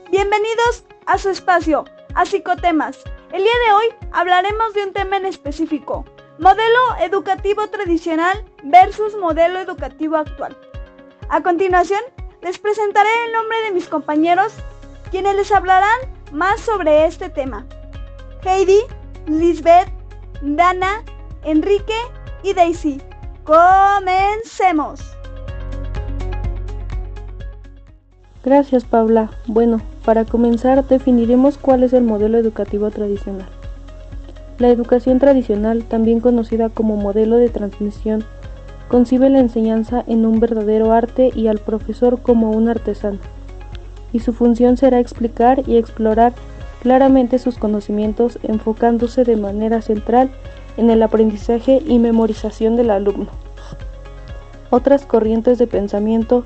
Bienvenidos a su espacio, a Psicotemas. El día de hoy hablaremos de un tema en específico: modelo educativo tradicional versus modelo educativo actual. A continuación, les presentaré el nombre de mis compañeros, quienes les hablarán más sobre este tema: Heidi, Lisbeth, Dana, Enrique y Daisy. ¡Comencemos! Gracias, Paula. Bueno, para comenzar definiremos cuál es el modelo educativo tradicional. La educación tradicional, también conocida como modelo de transmisión, concibe la enseñanza en un verdadero arte y al profesor como un artesano, y su función será explicar y explorar claramente sus conocimientos, enfocándose de manera central en el aprendizaje y memorización del alumno. Otras corrientes de pensamiento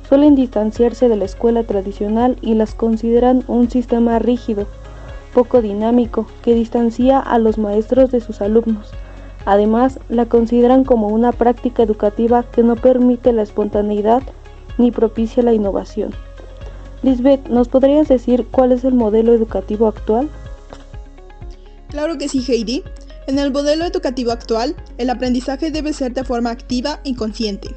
suelen distanciarse de la escuela tradicional y las consideran un sistema rígido, poco dinámico, que distancia a los maestros de sus alumnos. Además, la consideran como una práctica educativa que no permite la espontaneidad ni propicia la innovación. Lisbeth, ¿nos podrías decir cuál es el modelo educativo actual? Claro que sí, Heidi. En el modelo educativo actual, el aprendizaje debe ser de forma activa y consciente.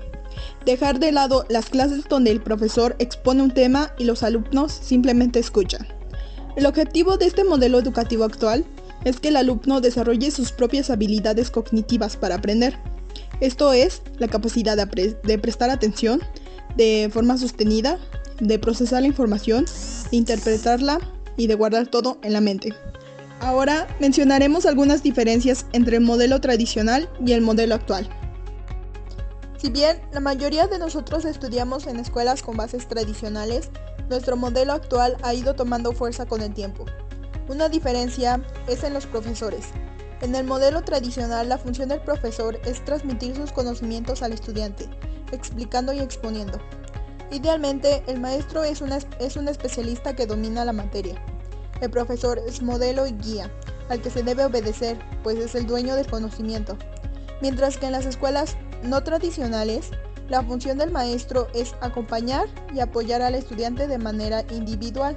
Dejar de lado las clases donde el profesor expone un tema y los alumnos simplemente escuchan. El objetivo de este modelo educativo actual es que el alumno desarrolle sus propias habilidades cognitivas para aprender. Esto es, la capacidad de prestar atención de forma sostenida, de procesar la información, de interpretarla y de guardar todo en la mente. Ahora mencionaremos algunas diferencias entre el modelo tradicional y el modelo actual. Si bien la mayoría de nosotros estudiamos en escuelas con bases tradicionales, nuestro modelo actual ha ido tomando fuerza con el tiempo. Una diferencia es en los profesores. En el modelo tradicional, la función del profesor es transmitir sus conocimientos al estudiante, explicando y exponiendo. Idealmente, el maestro es un especialista que domina la materia. El profesor es modelo y guía, al que se debe obedecer, pues es el dueño del conocimiento. Mientras que en las escuelas no tradicionales, la función del maestro es acompañar y apoyar al estudiante de manera individual,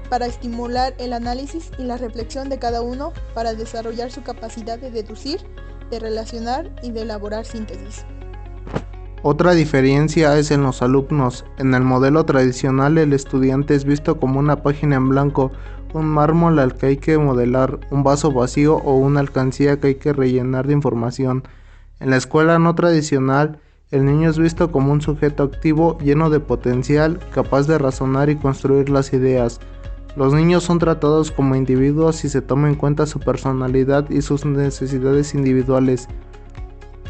para estimular el análisis y la reflexión de cada uno para desarrollar su capacidad de deducir, de relacionar y de elaborar síntesis. Otra diferencia es en los alumnos. En el modelo tradicional, el estudiante es visto como una página en blanco, un mármol al que hay que modelar, un vaso vacío o una alcancía que hay que rellenar de información. En la escuela no tradicional, el niño es visto como un sujeto activo, lleno de potencial, capaz de razonar y construir las ideas. Los niños son tratados como individuos y se toma en cuenta su personalidad y sus necesidades individuales.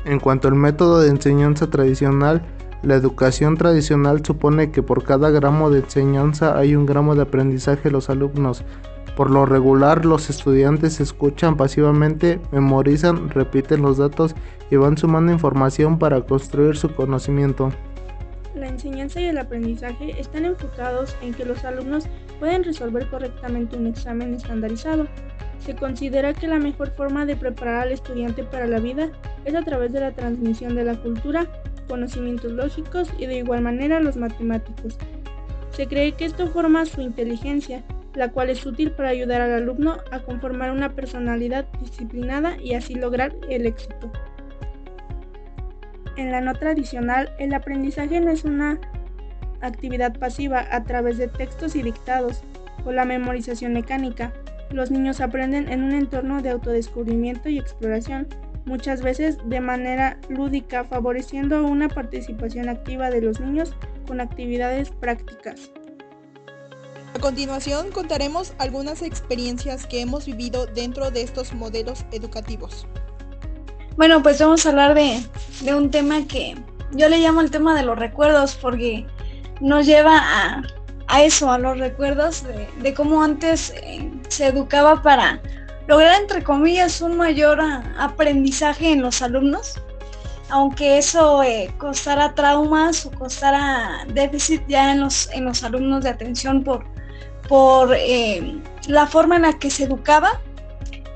En cuanto al método de enseñanza tradicional, la educación tradicional supone que por cada gramo de enseñanza hay un gramo de aprendizaje de los alumnos. Por lo regular, los estudiantes escuchan pasivamente, memorizan, repiten los datos y van sumando información para construir su conocimiento. La enseñanza y el aprendizaje están enfocados en que los alumnos pueden resolver correctamente un examen estandarizado. Se considera que la mejor forma de preparar al estudiante para la vida es a través de la transmisión de la cultura, conocimientos lógicos y de igual manera los matemáticos. Se cree que esto forma su inteligencia, la cual es útil para ayudar al alumno a conformar una personalidad disciplinada y así lograr el éxito. En la no tradicional, el aprendizaje no es una actividad pasiva a través de textos y dictados o la memorización mecánica. Los niños aprenden en un entorno de autodescubrimiento y exploración, muchas veces de manera lúdica, favoreciendo una participación activa de los niños con actividades prácticas. A continuación contaremos algunas experiencias que hemos vivido dentro de estos modelos educativos. Bueno, pues vamos a hablar de un tema que yo le llamo el tema de los recuerdos, porque nos lleva a eso, a los recuerdos de cómo antes se educaba para lograr, entre comillas, un mayor aprendizaje en los alumnos, aunque eso costara traumas o costara déficit ya en los alumnos de atención por la forma en la que se educaba.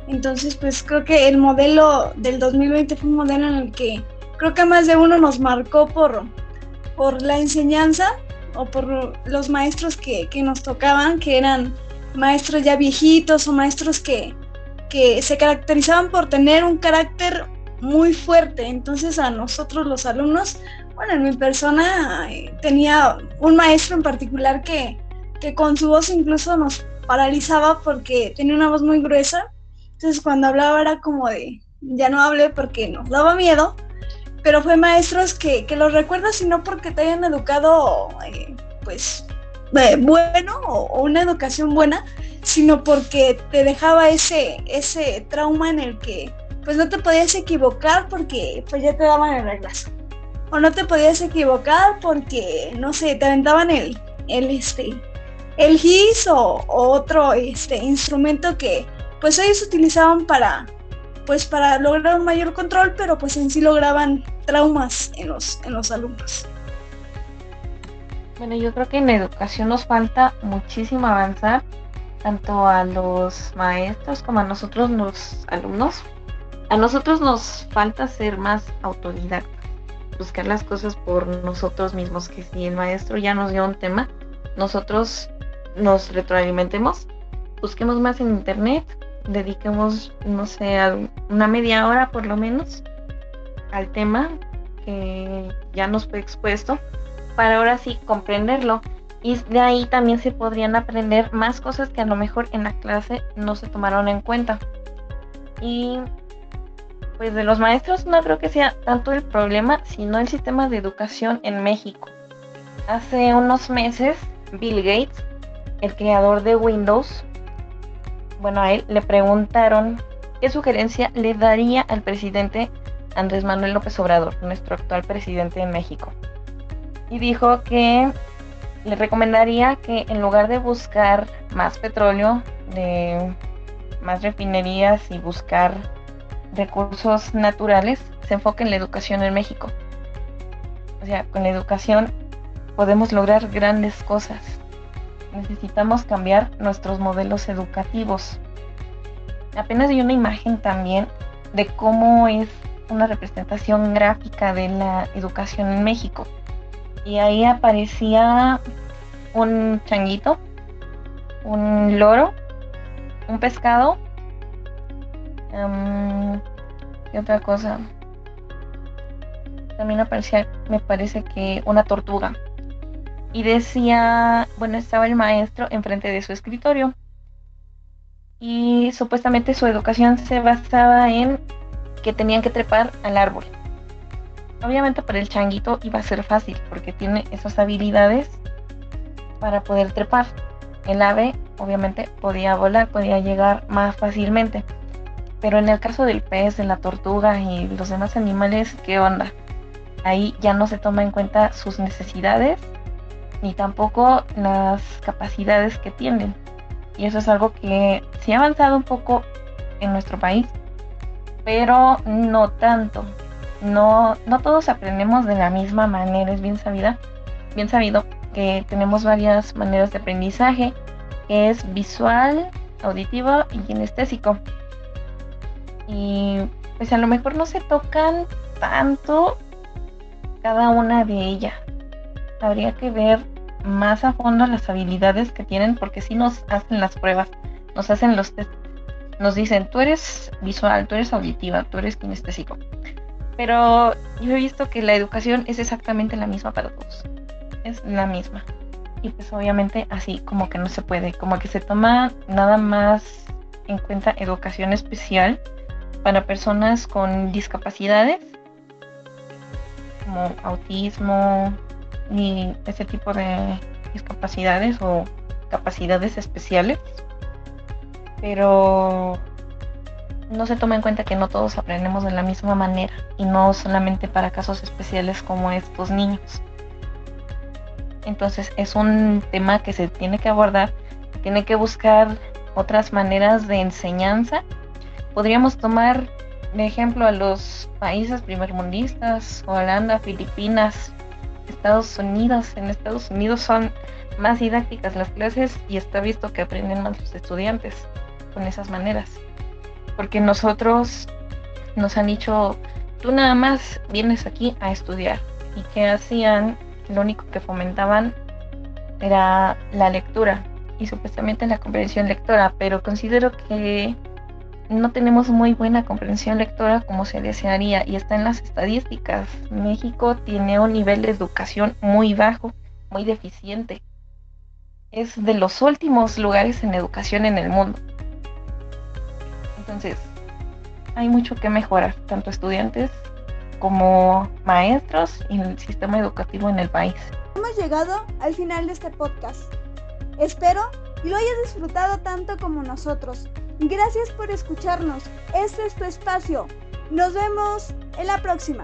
Entonces, pues creo que el modelo del 2020 fue un modelo en el que creo que más de uno nos marcó por la enseñanza o por los maestros que nos tocaban, que eran maestros ya viejitos o maestros que se caracterizaban por tener un carácter muy fuerte. Entonces a nosotros los alumnos, bueno, en mi persona tenía un maestro en particular que con su voz incluso nos paralizaba porque tenía una voz muy gruesa. Entonces cuando hablaba era como de, ya no hablé porque nos daba miedo, pero fue maestros que los recuerdas y no porque te hayan educado bueno o una educación buena, sino porque te dejaba ese trauma en el que pues no te podías equivocar porque pues ya te daban el reglazo, o no te podías equivocar porque no sé, te aventaban el GIS o otro instrumento que pues ellos utilizaban para lograr un mayor control, pero pues en sí lograban traumas en los alumnos. Bueno, yo creo que en educación nos falta muchísimo avanzar, tanto a los maestros como a nosotros los alumnos. A nosotros nos falta ser más autodidactas, buscar las cosas por nosotros mismos, que si el maestro ya nos dio un tema, nosotros nos retroalimentemos, busquemos más en internet, dediquemos, no sé, una media hora por lo menos al tema que ya nos fue expuesto, para ahora sí comprenderlo, y de ahí también se podrían aprender más cosas que a lo mejor en la clase no se tomaron en cuenta. Y pues de los maestros no creo que sea tanto el problema, sino el sistema de educación en México. Hace unos meses Bill Gates, el creador de Windows, bueno, a él le preguntaron qué sugerencia le daría al presidente Andrés Manuel López Obrador, nuestro actual presidente en México. Y dijo que le recomendaría que en lugar de buscar más petróleo, de más refinerías y buscar recursos naturales, se enfoque en la educación en México. O sea, con la educación podemos lograr grandes cosas. Necesitamos cambiar nuestros modelos educativos. Apenas vi una imagen también de cómo es una representación gráfica de la educación en México. Y ahí aparecía un changuito, un loro, un pescado, ¿qué otra cosa? También aparecía, me parece que una tortuga. Y decía, bueno, estaba el maestro enfrente de su escritorio. Y supuestamente su educación se basaba en que tenían que trepar al árbol. Obviamente para el changuito iba a ser fácil porque tiene esas habilidades para poder trepar. El ave obviamente podía volar, podía llegar más fácilmente. Pero en el caso del pez, de la tortuga y los demás animales, ¿qué onda? Ahí ya no se toma en cuenta sus necesidades ni tampoco las capacidades que tienen. Y eso es algo que sí ha avanzado un poco en nuestro país, pero no tanto. No todos aprendemos de la misma manera. Es bien sabido que tenemos varias maneras de aprendizaje, que es visual, auditivo y kinestésico. Y pues a lo mejor no se tocan tanto cada una de ellas. Habría que ver más a fondo las habilidades que tienen, porque si nos hacen las pruebas, nos hacen los test, nos dicen, tú eres visual, tú eres auditiva, tú eres kinestésico. Pero yo he visto que la educación es exactamente la misma para todos. Es la misma. Y pues obviamente así como que no se puede. Como que se toma nada más en cuenta educación especial para personas con discapacidades, como autismo y ese tipo de discapacidades o capacidades especiales. Pero no se toma en cuenta que no todos aprendemos de la misma manera y no solamente para casos especiales como estos niños. Entonces es un tema que se tiene que abordar, tiene que buscar otras maneras de enseñanza. Podríamos tomar de ejemplo a los países primermundistas, Holanda, Filipinas, Estados Unidos. En Estados Unidos son más didácticas las clases y está visto que aprenden más los estudiantes con esas maneras. Porque nosotros nos han dicho, tú nada más vienes aquí a estudiar. ¿Y qué hacían? Lo único que fomentaban era la lectura y supuestamente la comprensión lectora, pero considero que no tenemos muy buena comprensión lectora como se desearía y está en las estadísticas. México tiene un nivel de educación muy bajo, muy deficiente. Es de los últimos lugares en educación en el mundo. Entonces, hay mucho que mejorar, tanto estudiantes como maestros y el sistema educativo en el país. Hemos llegado al final de este podcast. Espero y lo hayas disfrutado tanto como nosotros. Gracias por escucharnos. Este es tu espacio. Nos vemos en la próxima.